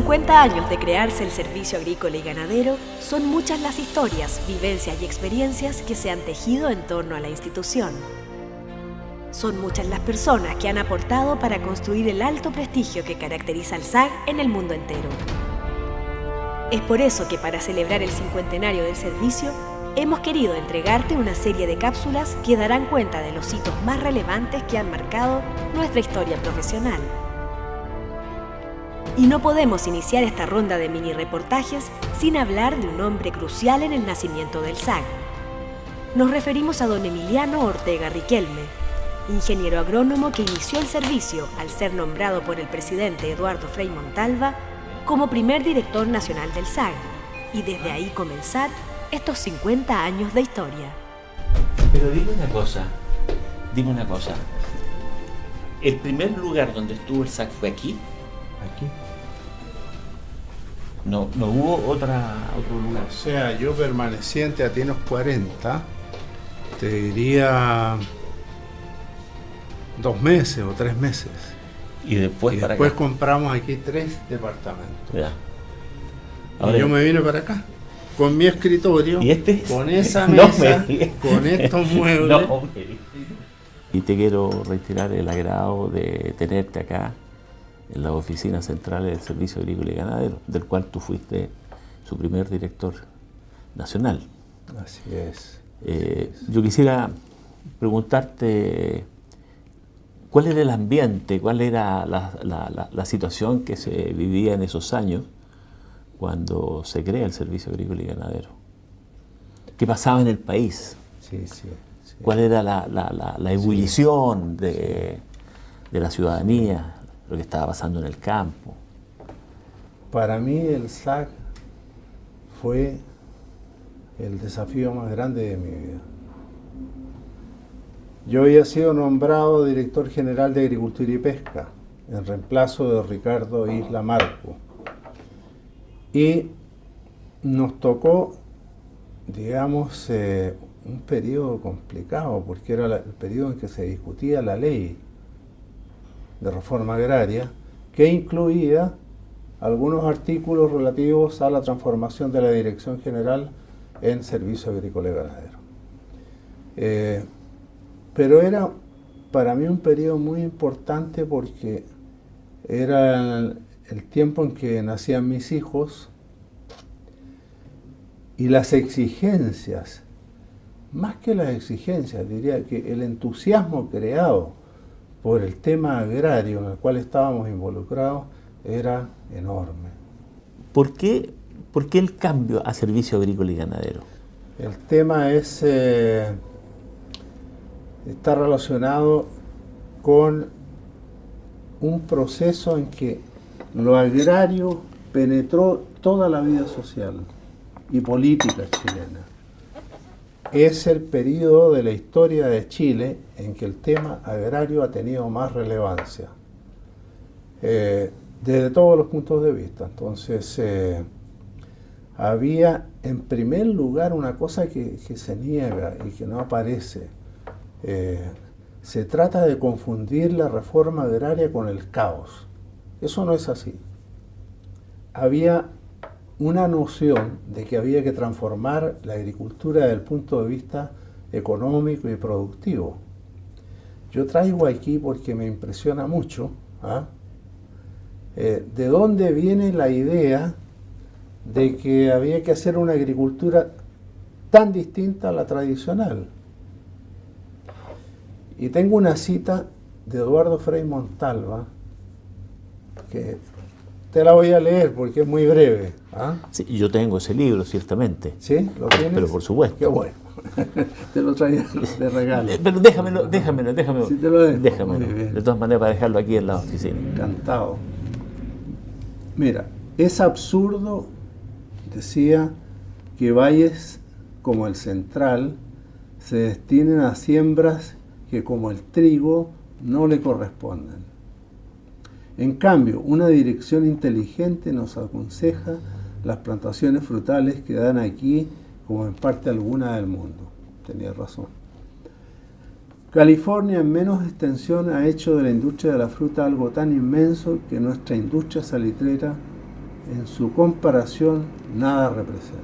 50 años de crearse el Servicio Agrícola y Ganadero, son muchas las historias, vivencias y experiencias que se han tejido en torno a la institución. Son muchas las personas que han aportado para construir el alto prestigio que caracteriza al SAG en el mundo entero. Es por eso que para celebrar el cincuentenario del servicio, hemos querido entregarte una serie de cápsulas que darán cuenta de los hitos más relevantes que han marcado nuestra historia profesional. Y no podemos iniciar esta ronda de mini reportajes sin hablar de un hombre crucial en el nacimiento del SAG. Nos referimos a don Emiliano Ortega Riquelme, ingeniero agrónomo que inició el servicio al ser nombrado por el presidente Eduardo Frei Montalva como primer director nacional del SAG, y desde ahí comenzar estos 50 años de historia. Pero dime una cosa. ¿El primer lugar donde estuvo el SAG fue aquí? Aquí. No hubo otro lugar. O sea, yo permanecí en Teatinos 40, te diría 2 meses o 3 meses. Y después para después acá. Compramos aquí 3 departamentos. Ya. Ahora, y yo me vine para acá, con mi escritorio, ¿Y este? con esa No mesa, me- con estos muebles. No, y te quiero reiterar el agrado de tenerte acá en las oficinas centrales del Servicio Agrícola y Ganadero, del cual tú fuiste su primer director nacional. Así es. Yo quisiera preguntarte cuál era el ambiente, cuál era la situación que se vivía en esos años cuando se crea el Servicio Agrícola y Ganadero. ¿Qué pasaba en el país? Sí. ¿Cuál era la ebullición de la ciudadanía, lo que estaba pasando en el campo? Para mí el SAG fue el desafío más grande de mi vida. Yo había sido nombrado director general de Agricultura y Pesca en reemplazo de Ricardo Isla Marco. Y nos tocó, digamos, un periodo complicado, porque era el periodo en que se discutía la ley de reforma agraria, que incluía algunos artículos relativos a la transformación de la Dirección General en Servicio Agrícola y Ganadero. Pero era para mí un periodo muy importante porque era el tiempo en que nacían mis hijos y las exigencias, más que las exigencias, diría que el entusiasmo creado por el tema agrario en el cual estábamos involucrados era enorme. ¿Por qué el cambio a Servicio Agrícola y Ganadero? El tema está relacionado con un proceso en que lo agrario penetró toda la vida social y política chilena. Es el periodo de la historia de Chile en que el tema agrario ha tenido más relevancia, desde todos los puntos de vista. Entonces, había en primer lugar una cosa que se niega y que no aparece. Se trata de confundir la reforma agraria con el caos. Eso no es así. Había una noción de que había que transformar la agricultura desde el punto de vista económico y productivo. Yo traigo aquí, porque me impresiona mucho, de dónde viene la idea de que había que hacer una agricultura tan distinta a la tradicional. Y tengo una cita de Eduardo Frei Montalva, que te la voy a leer porque es muy breve. Sí, yo tengo ese libro, ciertamente. ¿Sí? ¿Lo tienes? Pero por supuesto. Qué bueno. Te lo traía de regalo. Pero déjamelo. Sí, te lo dejo. Déjamelo. Muy bien. De todas maneras, para dejarlo aquí en la oficina. Encantado. Mira, es absurdo, decía, que valles como el Central se destinen a siembras que, como el trigo, no le corresponden. En cambio, una dirección inteligente nos aconseja las plantaciones frutales que dan aquí, como en parte alguna del mundo. Tenía razón. California en menos extensión ha hecho de la industria de la fruta algo tan inmenso que nuestra industria salitrera en su comparación nada representa.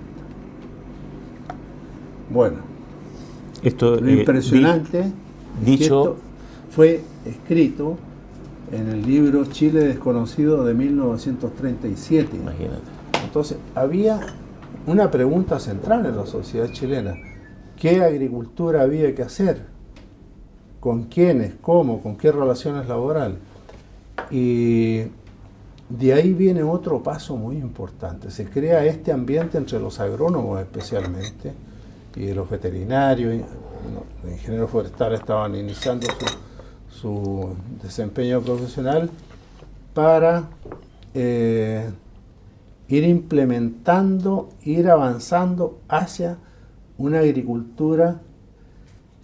Bueno, Esto, lo impresionante es que esto fue escrito en el libro Chile Desconocido de 1937. Imagínate. Entonces, había una pregunta central en la sociedad chilena. ¿Qué agricultura había que hacer? ¿Con quiénes? ¿Cómo? ¿Con qué relaciones laborales? Y de ahí viene otro paso muy importante. Se crea este ambiente entre los agrónomos especialmente y los veterinarios. Los ingenieros forestales estaban iniciando su desempeño profesional para ir implementando, ir avanzando hacia una agricultura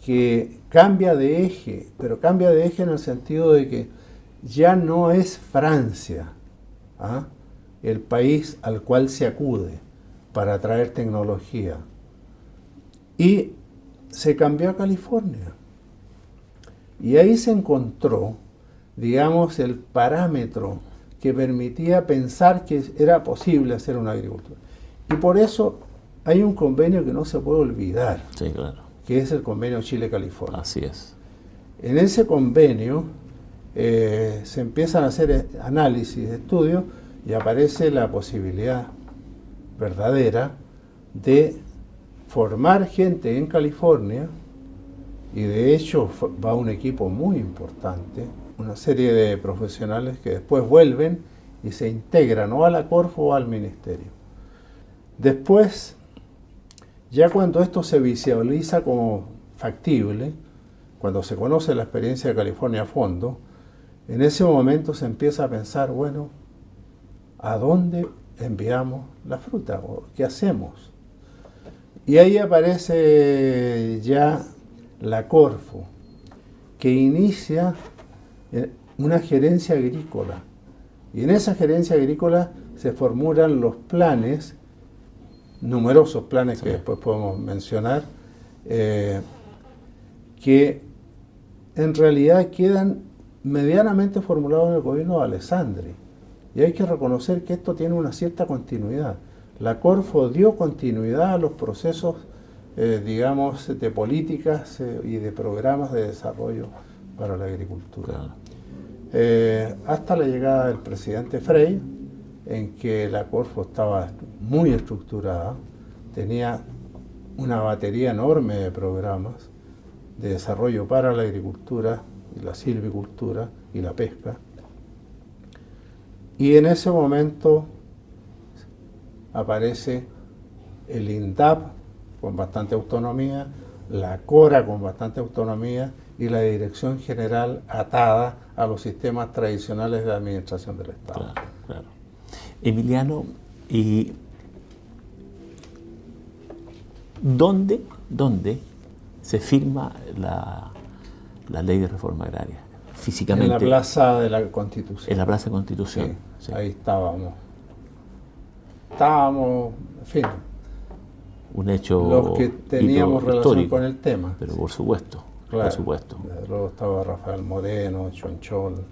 que cambia de eje, pero cambia de eje en el sentido de que ya no es Francia, ¿ah?, el país al cual se acude para traer tecnología. Y se cambió a California. Y ahí se encontró, digamos, el parámetro que permitía pensar que era posible hacer una agricultura. Y por eso hay un convenio que no se puede olvidar, Sí, claro. que es el convenio Chile-California. Así es. En ese convenio se empiezan a hacer análisis, estudios, y aparece la posibilidad verdadera de formar gente en California, y de hecho va un equipo muy importante, una serie de profesionales que después vuelven y se integran o a la Corfo o al Ministerio. Después, ya cuando esto se visualiza como factible, cuando se conoce la experiencia de California a fondo, en ese momento se empieza a pensar, bueno, ¿a dónde enviamos la fruta? ¿O qué hacemos? Y ahí aparece ya la Corfo, que inicia una gerencia agrícola. Y en esa gerencia agrícola se formulan los planes, numerosos planes que después podemos mencionar, que en realidad quedan medianamente formulados en el gobierno de Alessandri. Y hay que reconocer que esto tiene una cierta continuidad. La Corfo dio continuidad a los procesos, digamos, de políticas y de programas de desarrollo para la agricultura. Claro. Hasta la llegada del presidente Frei, en que la Corfo estaba muy estructurada, tenía una batería enorme de programas de desarrollo para la agricultura y la silvicultura y la pesca. Y en ese momento aparece el INDAP con bastante autonomía, la CORA con bastante autonomía y la Dirección General atada a los sistemas tradicionales de administración del Estado. Claro, claro. Emiliano, ¿y dónde se firma la ley de reforma agraria? Físicamente. En la Plaza de la Constitución. En la Plaza de Constitución. Sí, Sí. Ahí estábamos. En fin, Un hecho los que teníamos relación histórico, con el tema. pero por supuesto, Claro. por supuesto. Luego estaba Rafael Moreno, Chonchol,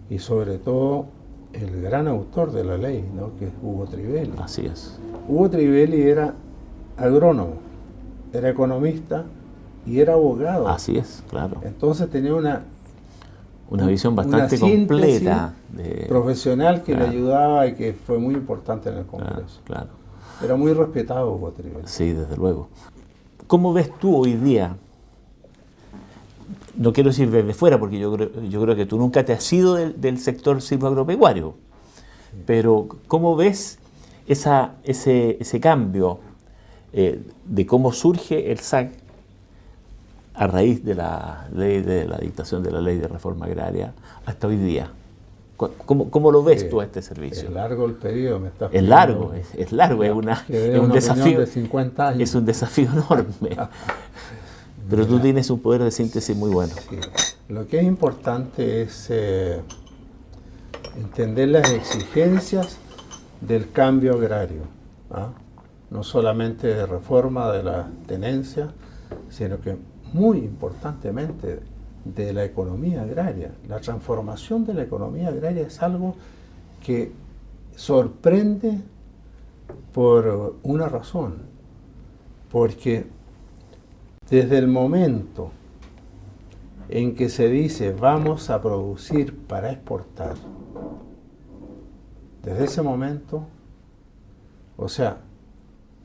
y sobre todo el gran autor de la ley, ¿no?, que es Hugo Trivelli. Así es. Hugo Trivelli era agrónomo, era economista y era abogado. Así es, claro. Entonces tenía una Visión bastante síntesis completa profesional que Claro. le ayudaba y que fue muy importante en el Claro, Congreso. claro. Era muy respetado Hugo Trivelli. Sí, desde luego. ¿Cómo ves tú hoy día? No quiero decir desde fuera, porque yo creo que tú nunca te has ido del sector silvoagropecuario, pero ¿cómo ves ese cambio de cómo surge el SAC a raíz de la ley de la dictación de la ley de reforma agraria hasta hoy día? ¿Cómo lo ves tú a este servicio? Es largo el periodo, me estás Es largo, es largo, es un desafío de 50 años. Es un desafío enorme. Pero tú tienes un poder de síntesis muy bueno. Sí. Lo que es importante es entender las exigencias del cambio agrario, ¿ah? No solamente de reforma de la tenencia, sino que muy importantemente de la economía agraria. La transformación de la economía agraria es algo que sorprende por una razón, porque desde el momento en que se dice vamos a producir para exportar, desde ese momento, o sea,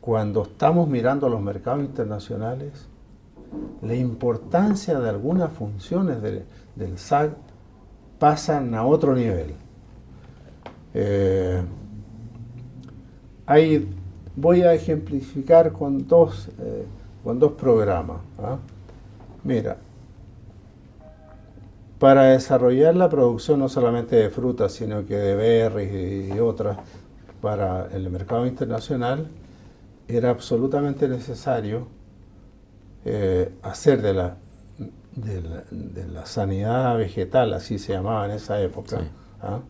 cuando estamos mirando los mercados internacionales, la importancia de algunas funciones del SAC pasan a otro nivel. Voy a ejemplificar con dos programas. ¿Ah? Mira, para desarrollar la producción no solamente de frutas, sino que de berries y otras para el mercado internacional, era absolutamente necesario hacer de la sanidad vegetal, así se llamaba en esa época, sí. ¿Ah?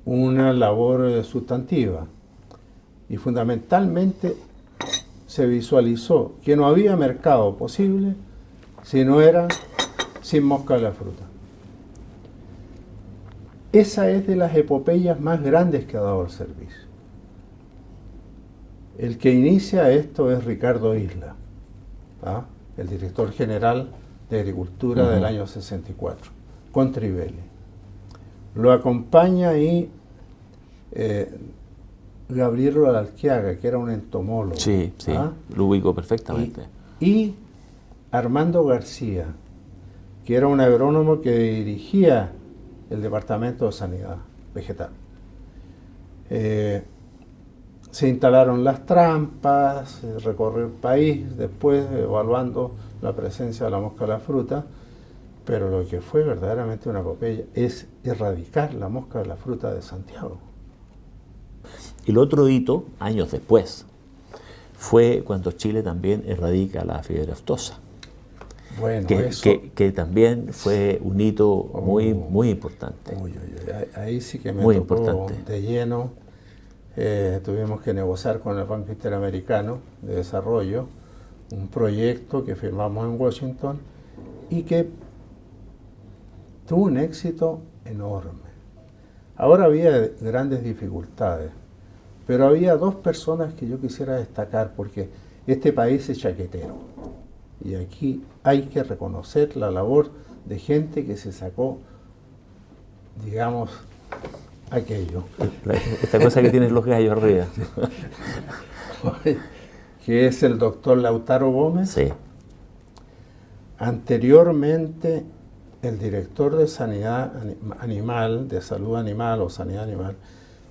Una labor sustantiva. Y fundamentalmente se visualizó que no había mercado posible si no era sin mosca de la fruta. Esa es de las epopeyas más grandes que ha dado el servicio. El que inicia esto es Ricardo Isla, ¿ah? El director general de Agricultura del año 64, con Trivelli. Lo acompaña ahí Gabriel Alquiaga, que era un entomólogo. Sí, sí, ¿ah? Lo ubico perfectamente. Y Armando García, que era un agrónomo que dirigía el Departamento de Sanidad Vegetal. Se instalaron las trampas, recorrió el país, después evaluando la presencia de la mosca de la fruta, pero lo que fue verdaderamente una epopeya es erradicar la mosca de la fruta de Santiago. El otro hito, años después, fue cuando Chile también erradica la fiebre aftosa. Bueno, que también fue un hito muy importante. Ahí sí que me muy tocó importante. De lleno. Tuvimos que negociar con el Banco Interamericano de Desarrollo un proyecto que firmamos en Washington y que tuvo un éxito enorme. Ahora había grandes dificultades, pero había dos personas que yo quisiera destacar porque este país es chaquetero. Y aquí hay que reconocer la labor de gente que se sacó, digamos, aquello. Esta cosa que tienen los gallos arriba. Que es el doctor Lautaro Gómez. Sí. Anteriormente, el director de sanidad animal, de salud animal o sanidad animal,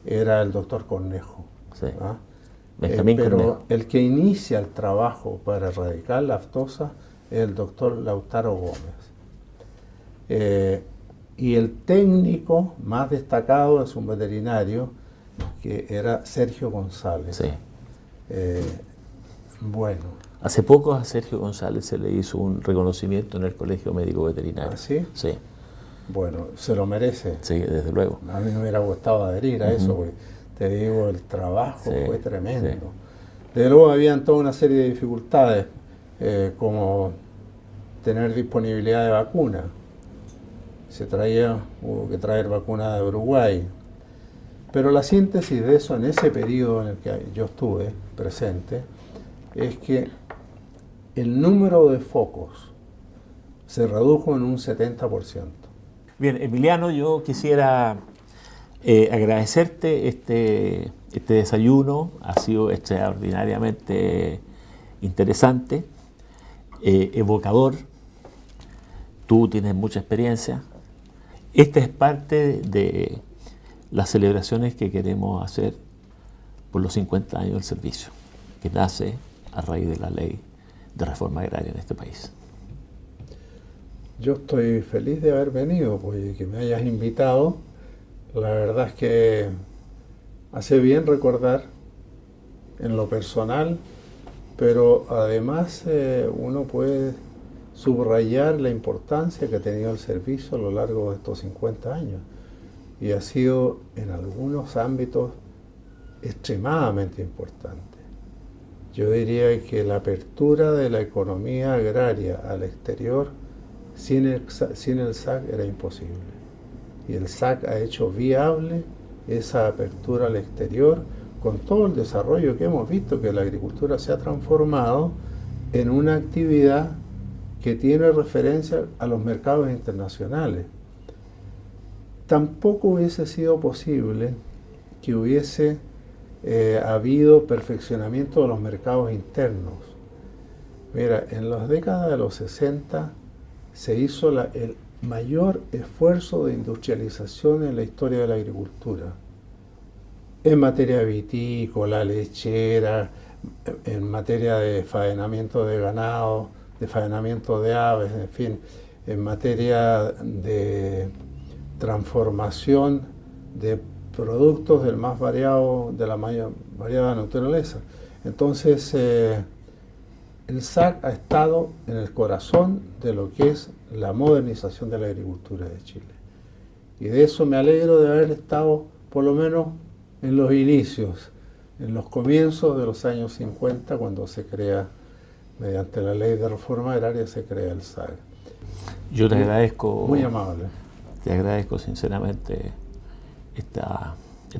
era el doctor Cornejo. Sí. ¿Ah? Pero Cornejo. El que inicia el trabajo para erradicar la aftosa es el doctor Lautaro Gómez. Y el técnico más destacado es un veterinario que era Sergio González. Sí. Bueno. Hace poco a Sergio González se le hizo un reconocimiento en el Colegio Médico Veterinario. ¿Ah, sí? Sí. Bueno, se lo merece. Sí, desde luego. A mí me hubiera gustado adherir a eso, porque te digo, el trabajo fue tremendo. Sí. Desde luego habían toda una serie de dificultades, como tener disponibilidad de vacuna. Hubo que traer vacuna de Uruguay. Pero la síntesis de eso en ese periodo en el que yo estuve presente es que el número de focos se redujo en un 70%. Bien, Emiliano, yo quisiera agradecerte este desayuno. Ha sido extraordinariamente interesante, evocador. Tú tienes mucha experiencia. Esta es parte de las celebraciones que queremos hacer por los 50 años del servicio, que nace a raíz de la ley de reforma agraria en este país. Yo estoy feliz de haber venido, pues, que me hayas invitado. La verdad es que hace bien recordar en lo personal, pero además uno puede subrayar la importancia que ha tenido el servicio a lo largo de estos 50 años. Y ha sido en algunos ámbitos extremadamente importante. Yo diría que la apertura de la economía agraria al exterior sin el SAC era imposible. Y el SAC ha hecho viable esa apertura al exterior, con todo el desarrollo que hemos visto, que la agricultura se ha transformado en una actividad que tiene referencia a los mercados internacionales. Tampoco hubiese sido posible que hubiese habido perfeccionamiento de los mercados internos. Mira, en las décadas de los 60 se hizo el mayor esfuerzo de industrialización en la historia de la agricultura. En materia vitícola, lechera, en materia de faenamiento de ganado, de faenamiento de aves, en fin, en materia de transformación de productos del más variado, de la más variada naturaleza. Entonces, el SAC ha estado en el corazón de lo que es la modernización de la agricultura de Chile. Y de eso me alegro de haber estado, por lo menos, en los inicios, en los comienzos de los años 50, cuando se crea, mediante la ley de reforma agraria, se crea el SAC. Yo te agradezco. Muy amable. Te agradezco sinceramente esta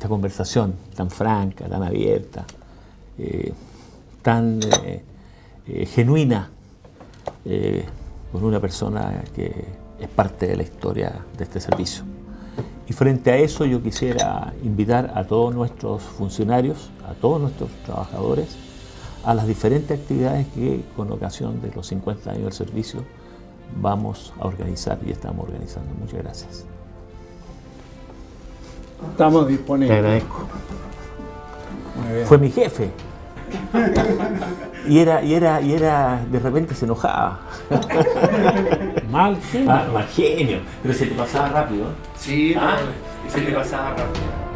conversación tan franca, tan abierta, tan genuina, con una persona que es parte de la historia de este servicio. Y frente a eso yo quisiera invitar a todos nuestros funcionarios, a todos nuestros trabajadores, a las diferentes actividades que con ocasión de los 50 años del servicio vamos a organizar y estamos organizando. Muchas gracias. Estamos disponibles. Te agradezco. Muy bien. Fue mi jefe. Y era, de repente se enojaba. Mal genio. Mal genio. Pero se te pasaba rápido. Sí, Se te pasaba rápido.